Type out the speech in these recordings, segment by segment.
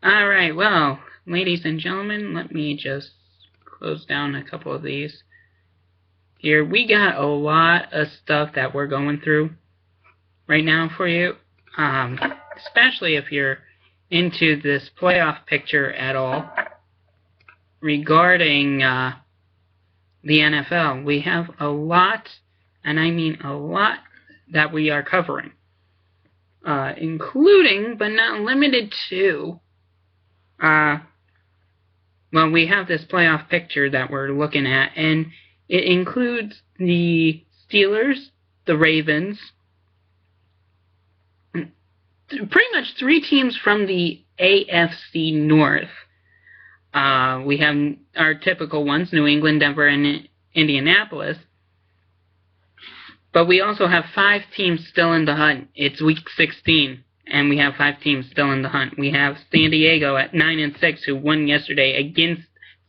Alright, well, ladies and gentlemen, let me just close down a couple of these. Here, we got a lot of stuff that we're going through right now for you. Especially if you're into this playoff picture at all regarding the NFL. We have a lot, and I mean a lot, that we are covering. Including, but not limited to, well, we have this playoff picture that we're looking at, and it includes the Steelers, the Ravens, pretty much three teams from the AFC North. We have our typical ones, New England, Denver, and Indianapolis. But we also have 5 teams still in the hunt. It's week 16, and we have 5 teams still in the hunt. We have San Diego at 9-6, who won yesterday against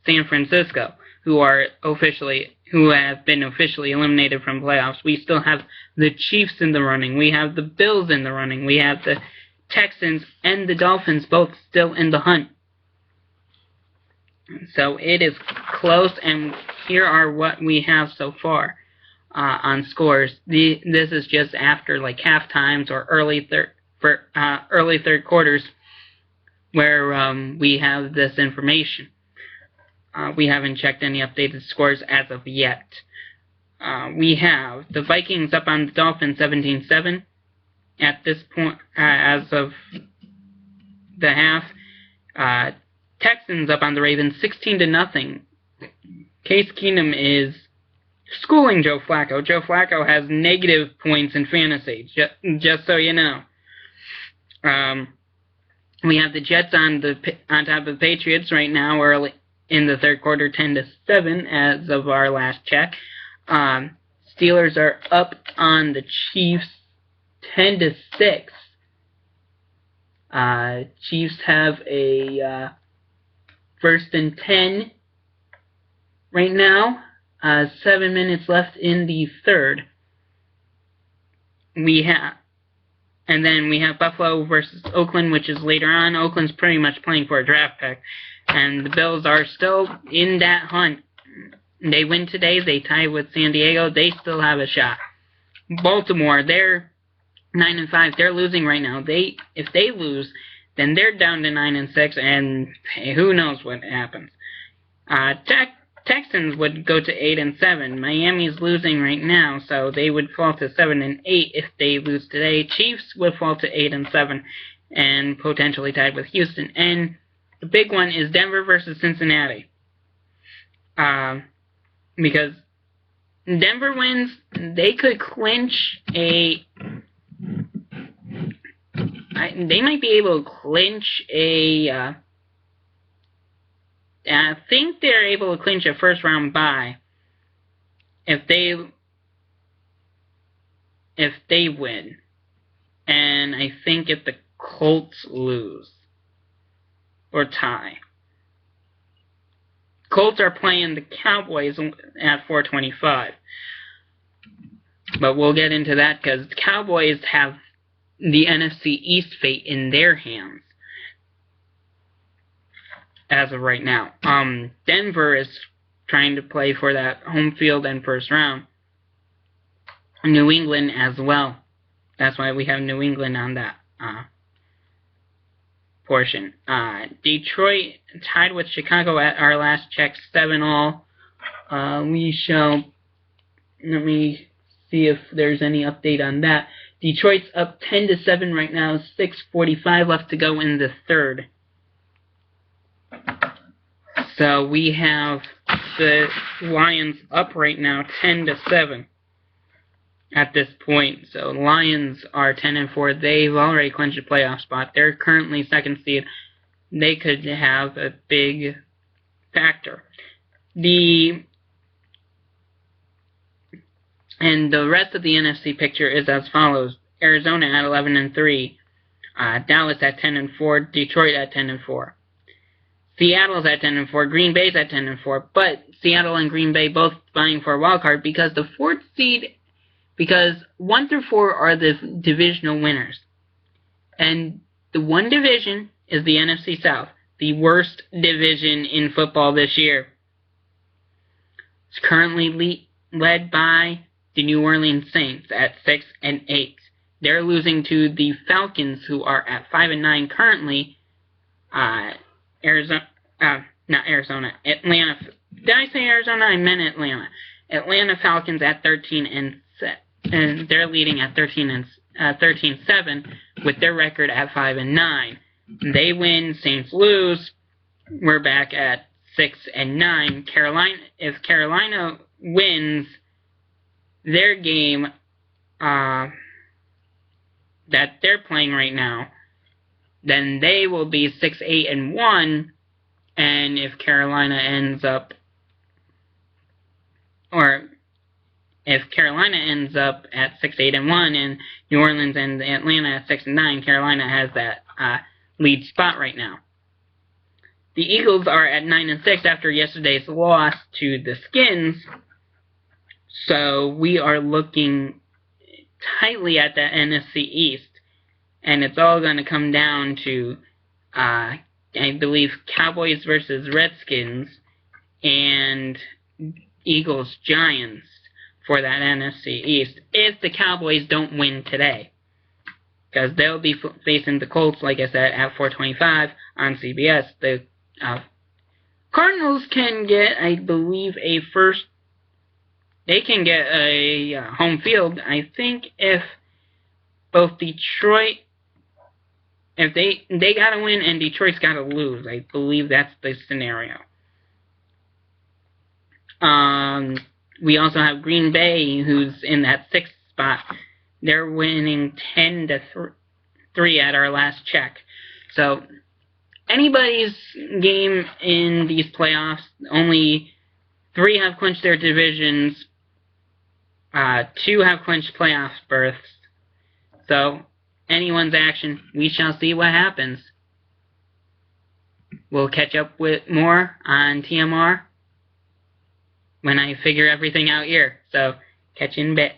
San Francisco, who have been officially eliminated from playoffs. We still have the Chiefs in the running. We have the Bills in the running. We have the Texans and the Dolphins both still in the hunt. So it is close, and here are what we have so far on scores. This is just after like half times or early third quarters where we have this information. We haven't checked any updated scores as of yet. We have the Vikings up on the Dolphins 17-7 at this point as of the half. Texans up on the Ravens 16-0. Case Keenum is schooling Joe Flacco. Joe Flacco has negative points in fantasy, just so you know. We have the Jets on top of the Patriots right now, early in the third quarter, 10-7 as of our last check. Steelers are up on the Chiefs 10-6. Chiefs have a 1st and 10 right now. 7 minutes left in the third. And then we have Buffalo versus Oakland, which is later on. Oakland's pretty much playing for a draft pick. And the Bills are still in that hunt. They win today. They tie with San Diego. They still have a shot. Baltimore, they're 9-5. They're losing right now. If they lose, then they're down to 9-6, and who knows what happens. Texans would go to 8-7. Miami's losing right now, so they would fall to 7-8 if they lose today. Chiefs would fall to 8-7 and potentially tied with Houston. And the big one is Denver versus Cincinnati. Because Denver wins, they could clinch they might be able to clinch I think they're able to clinch a first round bye if they win. And I think if the Colts lose or tie. Colts are playing the Cowboys at 4:25. But we'll get into that because the Cowboys have the NFC East fate in their hands as of right now. Denver is trying to play for that home field and first round. New England as well. That's why we have New England on that portion. Detroit tied with Chicago at our last check, 7-all. Let me see if there's any update on that. Detroit's up 10-7 right now. 6:45 left to go in the third. So we have the Lions up right now 10-7 at this point. So Lions are 10-4. They've already clinched a playoff spot. They're currently second seed. They could have a big factor. And the rest of the NFC picture is as follows. Arizona at 11-3. Dallas at 10-4. Detroit at 10-4. Seattle's at 10-4. Green Bay's at 10-4. But Seattle and Green Bay both vying for a wild card because the 4th seed, because 1 through 4 are the divisional winners. And The one division is the NFC South, the worst division in football this year. It's currently led by the New Orleans Saints at 6-8. They're losing to the Falcons, who are at 5-9 currently. Atlanta. Did I say Arizona? I meant Atlanta. Atlanta Falcons at 13-7, and they're leading at 13-7 with their record at 5-9. They win, Saints lose. We're back at 6-9. If Carolina wins their game that they're playing right now, then they will be 6-8-1. And if Carolina ends up at 6-8-1 and New Orleans and Atlanta at 6-9, Carolina has that lead spot right now. The Eagles are at 9-6 after yesterday's loss to the Skins, so we are looking tightly at the NFC East, and it's all going to come down to I believe Cowboys versus Redskins and Eagles Giants for that NFC East, if the Cowboys don't win today. Because they'll be facing the Colts, like I said, at 4:25 on CBS. The Cardinals can get, I believe, they can get a home field. I think if both Detroit, if they gotta win and Detroit's gotta lose, I believe that's the scenario. We also have Green Bay, who's in that 6th spot. They're winning 10-3 at our last check. So anybody's game in these playoffs. Only 3 have clinched their divisions. 2 have clinched playoff berths. So anyone's action. We shall see what happens. We'll catch up with more on TMR when I figure everything out here. So catch you in a bit.